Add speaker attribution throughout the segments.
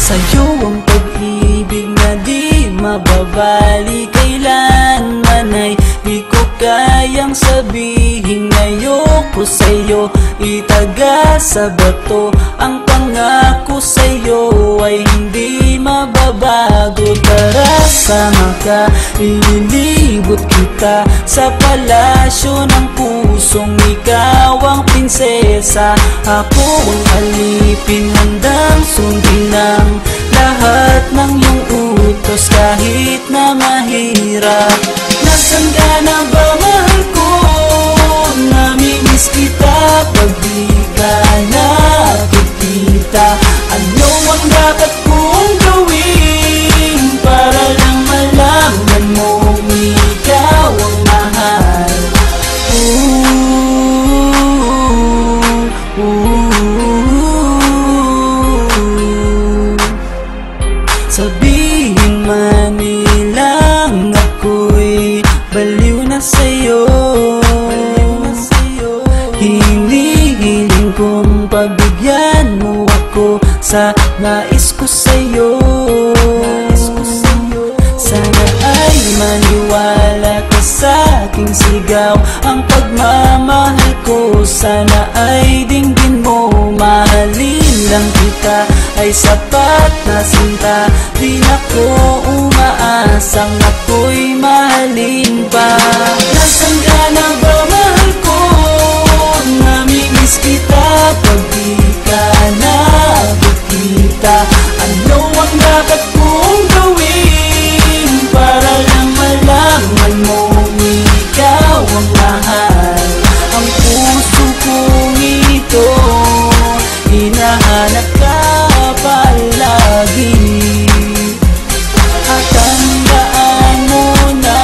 Speaker 1: Sa'yo ang pag-ibig na di mababali, kailanman ay di ko kayang sabihin ayoko sa'yo, itaga sa bato. Ang pangako sa'yo ay hindi mababago. Tara sama ka, ililibot kita sa palasyo ng pusong ikaw ang prinsesa. Ako ang alipin, handang sundin ng lahat ng iyong utos kahit na mahirap. Nasaan ka na ba, mahal ko? Namimiss kita pag di ka nakikita. Ano ang dapat kong gawin para lang malaman mong ikaw ang mahal? Sabihin man nilang ako'y baliw na sa'yo, hinihiling kong pagbigyan mo ako sa nais ko sa'yo. Sana ay maniwala ka sa aking sigaw, ang pagmamahal ko sana ay dinggin mo. Mahalin lang kita ay sapat na sinta, di na ko umaasang ako'y mahalin pa. Nasaan ka na ba, mahal ko? Namimiss kita pag di ka nakikita. Ano ang dapat kong gawin para lang malaman mong ikaw ang mahal? Ang puso kong ito hinahanap ka palagi, at tandaan mo na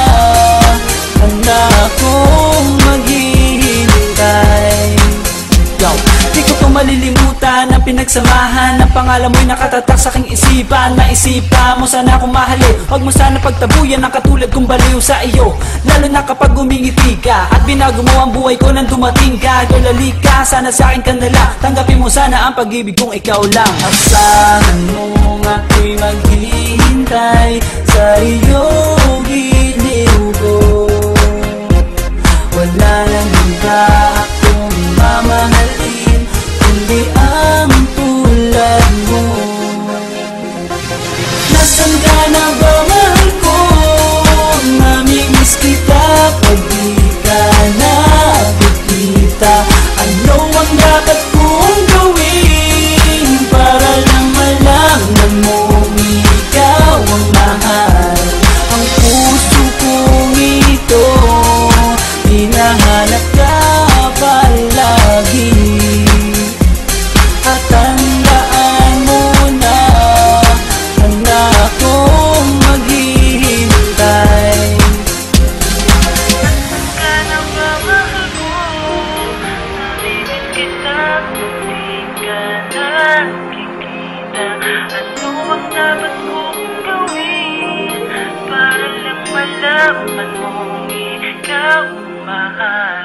Speaker 1: handa akong maghihintay. Di ko pa malilimutan ang pinagsamahan, ang pangalan mo'y nakatatak sa aking isipan. Maisipan mo sana akong mahalin, huwag mo sana pagtabuyan ang katulad kong baliw sa iyo. Lalo na kapag umingiti ka at binago mo ang buhay ko nang dumating ka. Girl, halika, sana sa akin ka nala, tanggapin mo sana ang pag-ibig kong ikaw lang. Asahan mo ako'y maghihintay sa iyong giliw ko. Wala nang iba akong mamahalin kundi ang tulad mo. Nasaan ka na ba, mahal ko? Namimiss kita pag di ka nakikita. Ano ang dapat kong gawin para lang malaman mong ikaw ang mahal? Ang puso kong ito hinahanap ka palagi, at tandaan mo na handa akong maghihintay.
Speaker 2: Nasaan ka na ba, mahal ko? Namimiss kita kung di ka nakikita. Ano ang dapat kong gawin para lang malaman mong ikaw ang mahal?